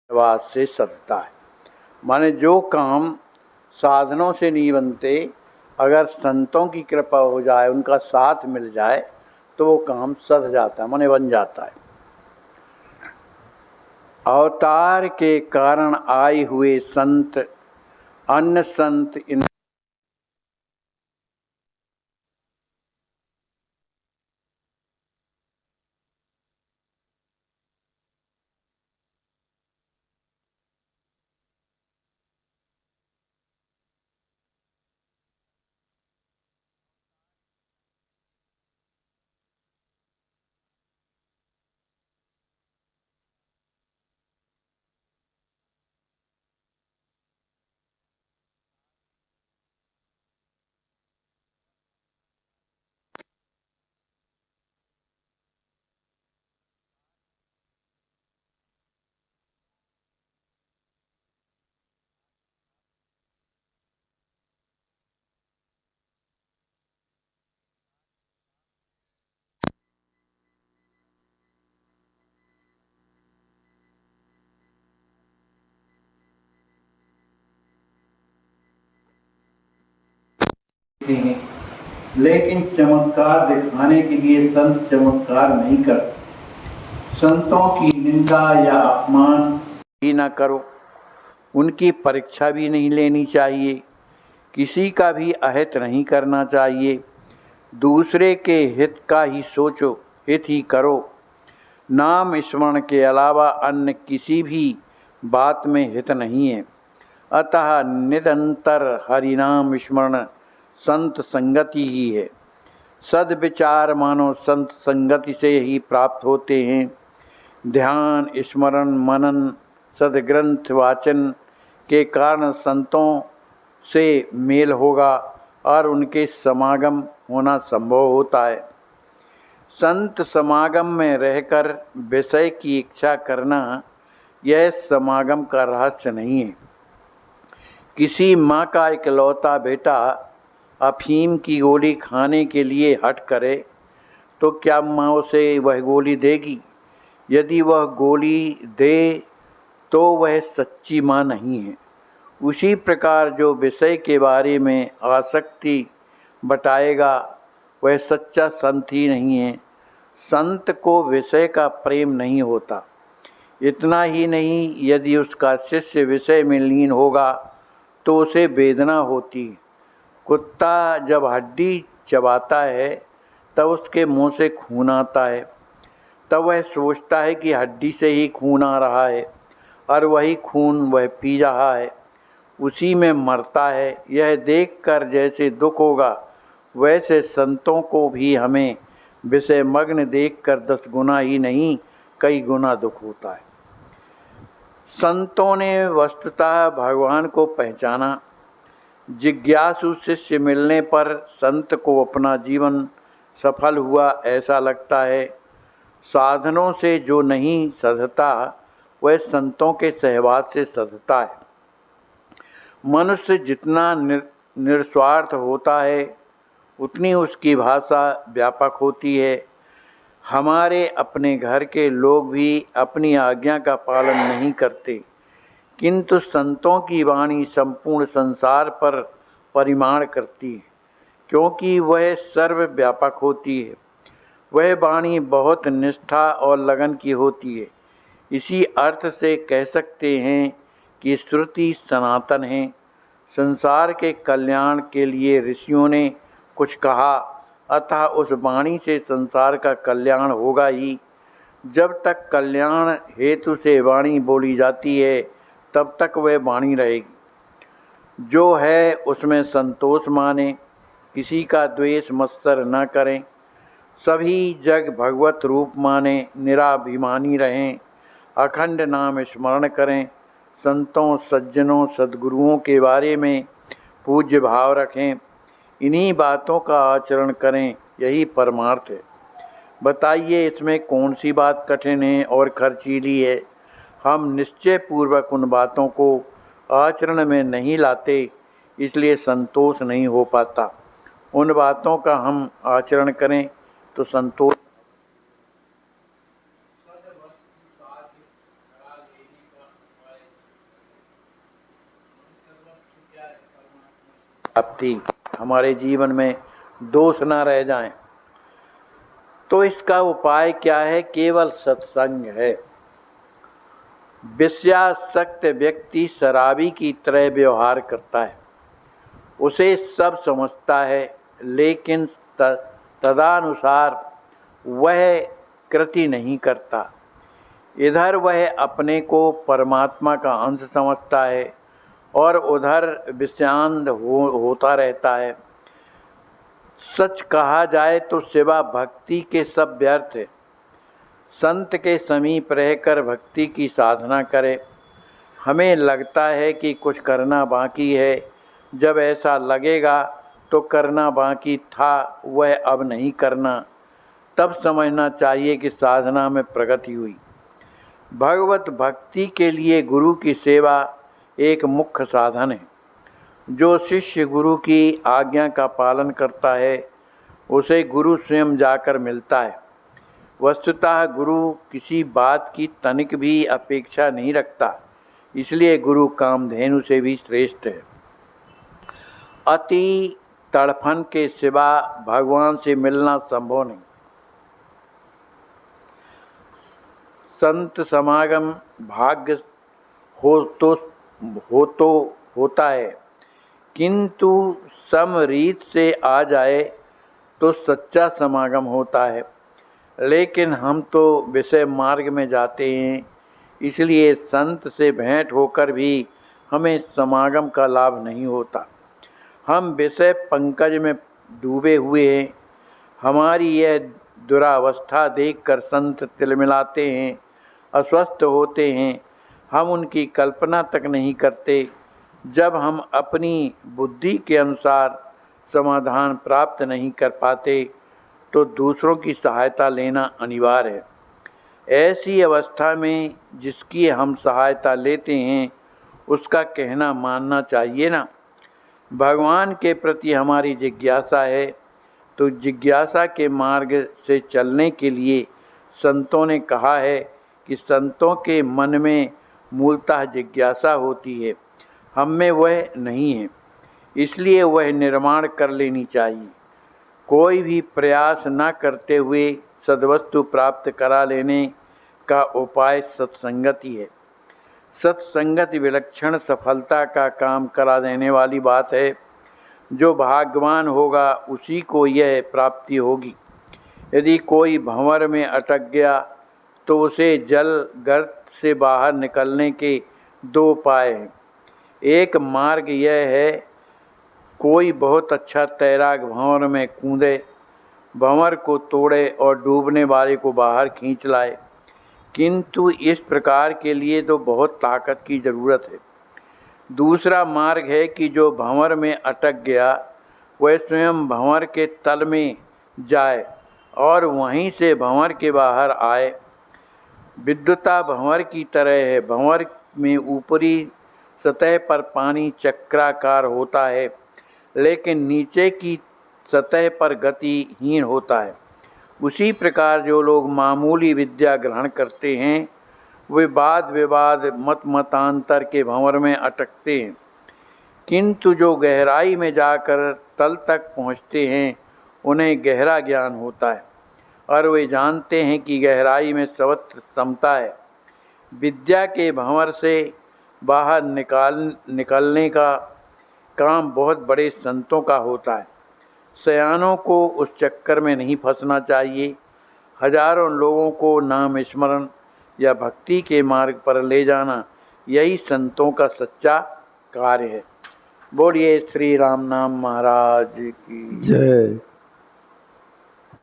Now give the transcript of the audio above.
आवाज से सधता है। माने जो काम साधनों से नहीं बनते, अगर संतों की कृपा हो जाए, उनका साथ मिल जाए तो वो काम सध जाता है, माने बन जाता है। अवतार के कारण आए हुए संत, अन्य संत इन हैं, लेकिन चमत्कार दिखाने के लिए संत चमत्कार नहीं करते। संतों की निंदा या अपमान भी ना करो, उनकी परीक्षा भी नहीं लेनी चाहिए, किसी का भी अहित नहीं करना चाहिए। दूसरे के हित का ही सोचो, हित ही करो। नाम स्मरण के अलावा अन्य किसी भी बात में हित नहीं है। अतः निरंतर हरिनाम स्मरण संत संगति ही है। सद्विचार मानो संत संगति से ही प्राप्त होते हैं। ध्यान, स्मरण, मनन, सद्ग्रंथ वाचन के कारण संतों से मेल होगा और उनके समागम होना संभव होता है। संत समागम में रहकर विषय की इच्छा करना, यह समागम का रहस्य नहीं है। किसी माँ का इकलौता बेटा अफीम की गोली खाने के लिए हठ करे तो क्या माँ उसे वह गोली देगी? यदि वह गोली दे तो वह सच्ची माँ नहीं है। उसी प्रकार जो विषय के बारे में आसक्ति बटाएगा वह सच्चा संत ही नहीं है। संत को विषय का प्रेम नहीं होता। इतना ही नहीं, यदि उसका शिष्य विषय में लीन होगा तो उसे वेदना होती है। कुत्ता जब हड्डी चबाता है तब उसके मुंह से खून आता है, तब वह सोचता है कि हड्डी से ही खून आ रहा है और वही खून वह पी रहा है, उसी में मरता है। यह देखकर जैसे दुख होगा, वैसे संतों को भी हमें विषय मग्न देखकर 10 गुना ही नहीं, कई गुना दुख होता है। संतों ने वस्तुतः भगवान को पहचाना। जिज्ञासु शिष्य मिलने पर संत को अपना जीवन सफल हुआ ऐसा लगता है। साधनों से जो नहीं सधता, वह संतों के सहवास से सधता है। मनुष्य जितना निस्वार्थ होता है, उतनी उसकी भाषा व्यापक होती है। हमारे अपने घर के लोग भी अपनी आज्ञा का पालन नहीं करते, किंतु संतों की वाणी संपूर्ण संसार पर परिमाण करती है, क्योंकि वह सर्वव्यापक होती है। वह वाणी बहुत निष्ठा और लगन की होती है। इसी अर्थ से कह सकते हैं कि श्रुति सनातन है। संसार के कल्याण के लिए ऋषियों ने कुछ कहा, अतः उस वाणी से संसार का कल्याण होगा ही। जब तक कल्याण हेतु से वाणी बोली जाती है, तब तक वह वाणी रहेगी। जो है उसमें संतोष माने, किसी का द्वेष मत्सर न करें, सभी जग भगवत रूप माने, निराभिमानी रहें, अखंड नाम स्मरण करें, संतों सज्जनों सद्गुरुओं के बारे में पूज्य भाव रखें, इन्हीं बातों का आचरण करें, यही परमार्थ है। बताइए इसमें कौन सी बात कठिन है और खर्चीली है? हम निश्चय पूर्वक उन बातों को आचरण में नहीं लाते, इसलिए संतोष नहीं हो पाता। उन बातों का हम आचरण करें तो संतोष। प्राप्ति, हमारे जीवन में दोष ना रह जाएं। तो इसका उपाय क्या है? केवल सत्संग है। विषयासक्त व्यक्ति शराबी की तरह व्यवहार करता है, उसे सब समझता है, लेकिन तदानुसार वह कृति नहीं करता। इधर वह अपने को परमात्मा का अंश समझता है और उधर विषयांध होता रहता है। सच कहा जाए तो सिवा भक्ति के सब व्यर्थ है। संत के समीप रहकर भक्ति की साधना करें। हमें लगता है कि कुछ करना बाकी है, जब ऐसा लगेगा तो करना बाकी था, वह अब नहीं करना, तब समझना चाहिए कि साधना में प्रगति हुई। भगवत भक्ति के लिए गुरु की सेवा एक मुख्य साधन है। जो शिष्य गुरु की आज्ञा का पालन करता है, उसे गुरु स्वयं जाकर मिलता है। वस्तुतः गुरु किसी बात की तनिक भी अपेक्षा नहीं रखता, इसलिए गुरु कामधेनु से भी श्रेष्ठ है। अति तड़फन के सिवा भगवान से मिलना संभव नहीं। संत समागम भाग्य होता है, किंतु समरीत से आ जाए तो सच्चा समागम होता है। लेकिन हम तो विषय मार्ग में जाते हैं, इसलिए संत से भेंट होकर भी हमें समागम का लाभ नहीं होता। हम विषय पंकज में डूबे हुए हैं। हमारी यह दुरावस्था देखकर संत तिलमिलाते हैं, अस्वस्थ होते हैं। हम उनकी कल्पना तक नहीं करते। जब हम अपनी बुद्धि के अनुसार समाधान प्राप्त नहीं कर पाते तो दूसरों की सहायता लेना अनिवार्य है। ऐसी अवस्था में जिसकी हम सहायता लेते हैं, उसका कहना मानना चाहिए ना। भगवान के प्रति हमारी जिज्ञासा है, तो जिज्ञासा के मार्ग से चलने के लिए संतों ने कहा है कि संतों के मन में मूलतः जिज्ञासा होती है, हम में वह नहीं है, इसलिए वह निर्माण कर लेनी चाहिए। कोई भी प्रयास न करते हुए सद्वस्तु प्राप्त करा लेने का उपाय सत्संगति है। सत्संगति विलक्षण सफलता का काम करा देने वाली बात है। जो भाग्यवान होगा उसी को यह प्राप्ति होगी। यदि कोई भंवर में अटक गया तो उसे जल गर्त से बाहर निकलने के दो उपाय हैं। एक मार्ग यह है, कोई बहुत अच्छा तैराक भंवर में कूदे, भंवर को तोड़े और डूबने वाले को बाहर खींच लाए, किंतु इस प्रकार के लिए तो बहुत ताकत की ज़रूरत है। दूसरा मार्ग है कि जो भंवर में अटक गया वह स्वयं भंवर के तल में जाए और वहीं से भंवर के बाहर आए। विद्युता भंवर की तरह है। भंवर में ऊपरी सतह पर पानी चक्राकार होता है, लेकिन नीचे की सतह पर गतिहीन होता है। उसी प्रकार जो लोग मामूली विद्या ग्रहण करते हैं, वे वाद विवाद मत मतांतर के भंवर में अटकते हैं, किंतु जो गहराई में जाकर तल तक पहुँचते हैं, उन्हें गहरा ज्ञान होता है और वे जानते हैं कि गहराई में सर्वत्र समता है। विद्या के भंवर से बाहर निकलने का काम बहुत बड़े संतों का होता है। सयानों को उस चक्कर में नहीं फंसना चाहिए। हजारों लोगों को नाम स्मरण या भक्ति के मार्ग पर ले जाना, यही संतों का सच्चा कार्य है। बोलिए श्री राम नाम महाराज की जय।